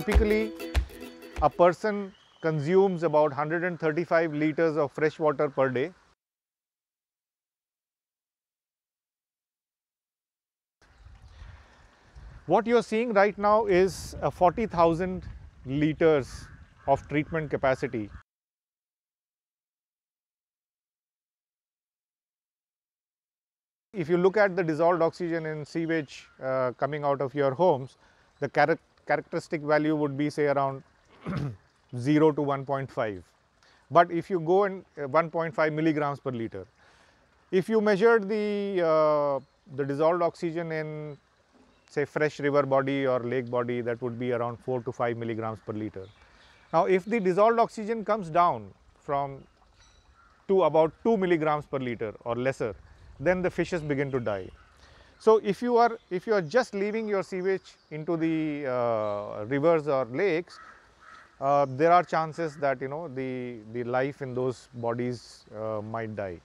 typically a person consumes about 135 liters of fresh water per day. What you are seeing right now is a 40,000 liters of treatment capacity. If you look at the dissolved oxygen in sewage coming out of your homes, the characteristic value would be say around 0 to 1.5. But if you go in 1.5 milligrams per liter, if you measured the dissolved oxygen in say fresh river body or lake body, that would be around 4 to 5 milligrams per liter. Now, if the dissolved oxygen comes down from to about 2 milligrams per liter or lesser, then the fishes begin to die. So, if you are just leaving your sewage into the rivers or lakes, there are chances that the life in those bodies might die.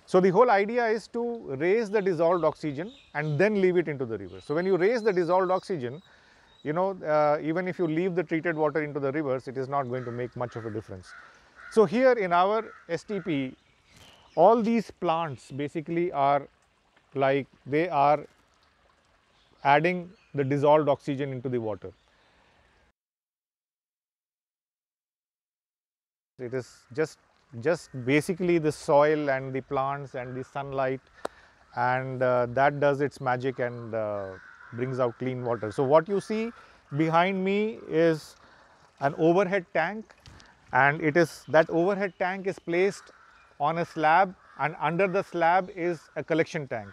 So, the whole idea is to raise the dissolved oxygen and then leave it into the river. So, when you raise the dissolved oxygen, even if you leave the treated water into the rivers, it is not going to make much of a difference. So, here in our STP, all these plants basically are like they are adding the dissolved oxygen into the water. It is just basically the soil and the plants and the sunlight, and that does its magic and brings out clean water. So, what you see behind me is an overhead tank, and that overhead tank is placed on a slab, and under the slab is a collection tank.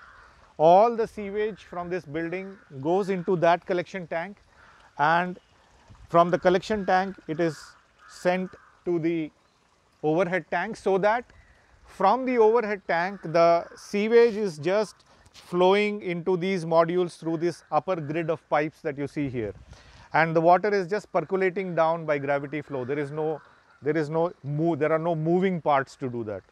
All the sewage from this building goes into that collection tank, and from the collection tank it is sent to the overhead tank, so that from the overhead tank the sewage is just flowing into these modules through this upper grid of pipes that you see here, and the water is just percolating down by gravity flow. There are no moving parts to do that.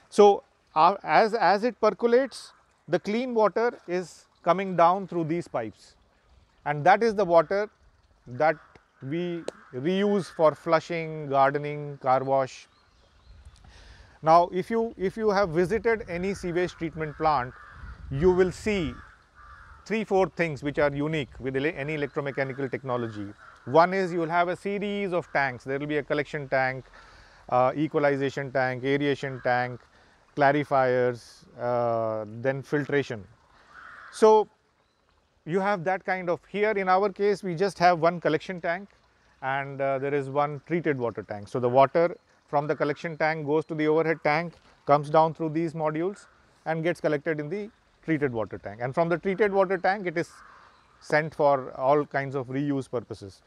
So, as it percolates, the clean water is coming down through these pipes, and that is the water that we reuse for flushing, gardening, car wash. Now, if you have visited any sewage treatment plant, you will see 3-4 things which are unique with any electromechanical technology. One is you will have a series of tanks. There will be a collection tank, equalization tank, aeration tank, clarifiers, then filtration. So, you have that kind of, here in our case we just have one collection tank, and there is one treated water tank. So, the water from the collection tank goes to the overhead tank, comes down through these modules and gets collected in the treated water tank, and from the treated water tank it is sent for all kinds of reuse purposes.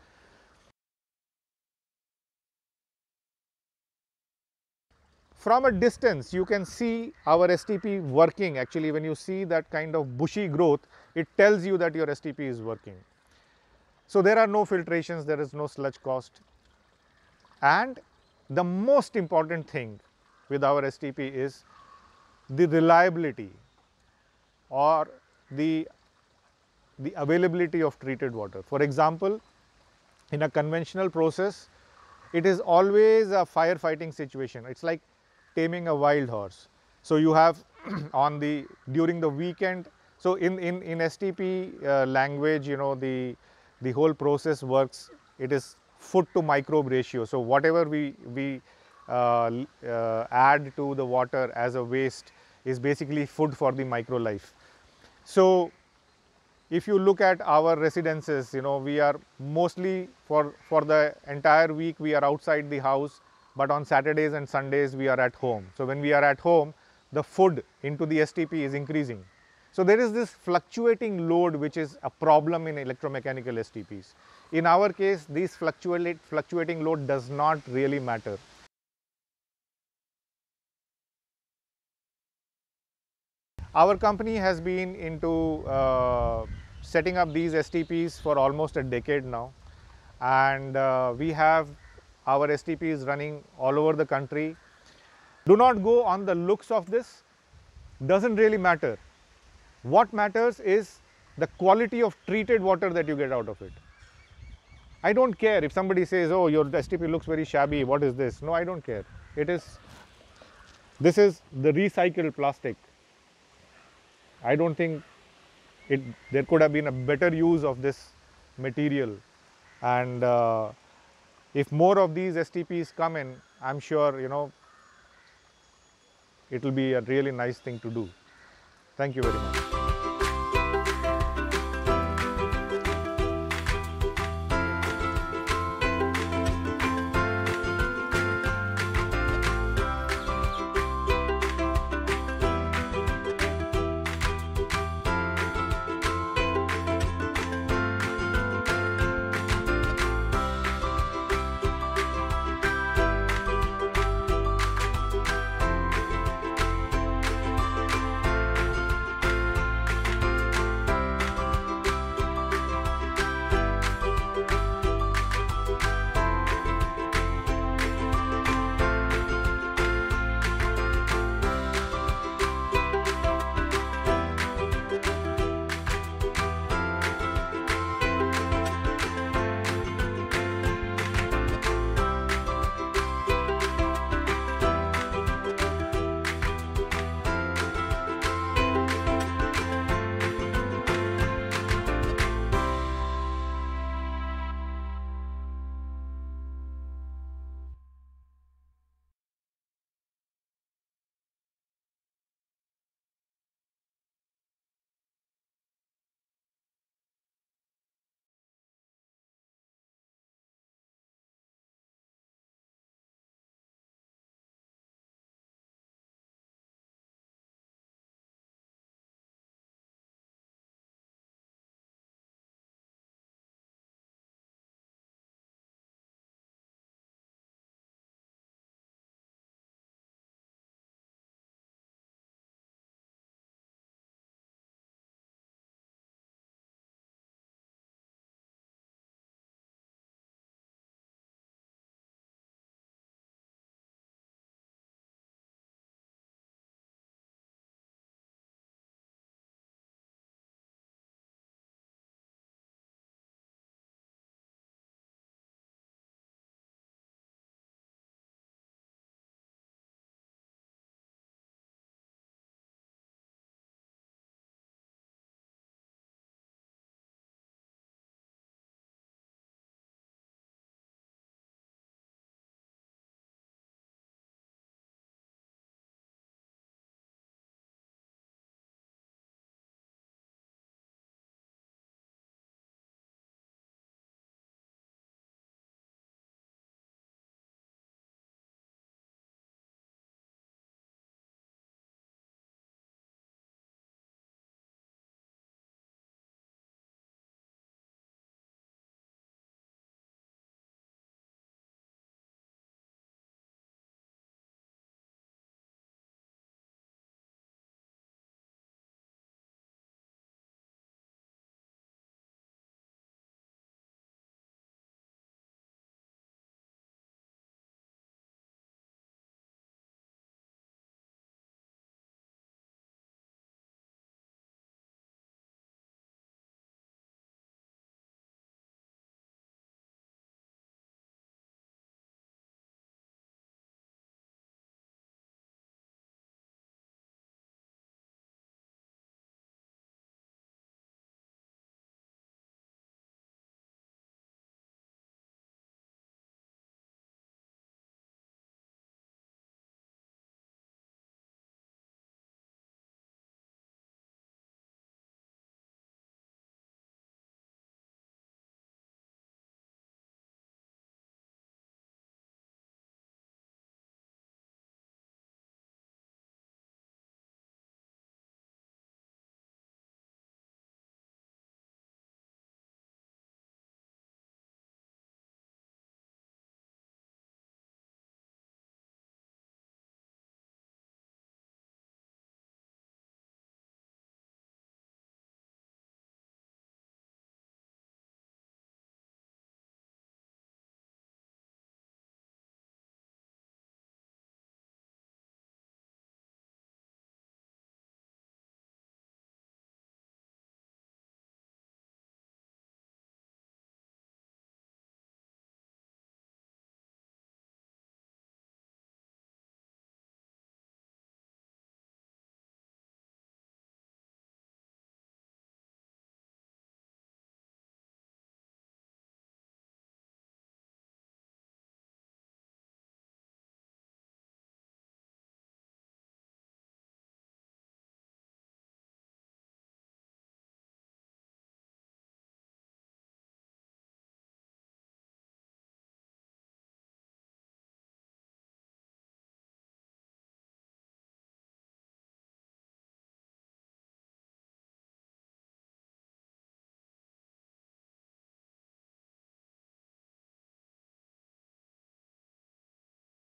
From a distance you can see our STP working. Actually, when you see that kind of bushy growth, it tells you that your STP is working. So, there are no filtrations, there is no sludge cost, and the most important thing with our STP is the reliability or the availability of treated water. For example, in a conventional process, it is always a firefighting situation. It's like taming a wild horse. So, you have during the weekend. So, in STP language, the whole process works. It is food to microbe ratio. So, whatever we add to the water as a waste is basically food for the micro life. So, if you look at our residences, we are mostly for the entire week we are outside the house, but on Saturdays and Sundays we are at home. So, when we are at home, the food into the STP is increasing. So, there is this fluctuating load which is a problem in electromechanical STPs. In our case, this fluctuating load does not really matter. Our company has been into setting up these STPs for almost a decade now, and we have our STPs running all over the country. Do not go on the looks of this, doesn't really matter. What matters is the quality of treated water that you get out of it. I don't care if somebody says, oh, your STP looks very shabby, what is this? No, I don't care. This is the recycled plastic. I don't think there could have been a better use of this material. And if more of these STPs come in, I'm sure, it will be a really nice thing to do. Thank you very much.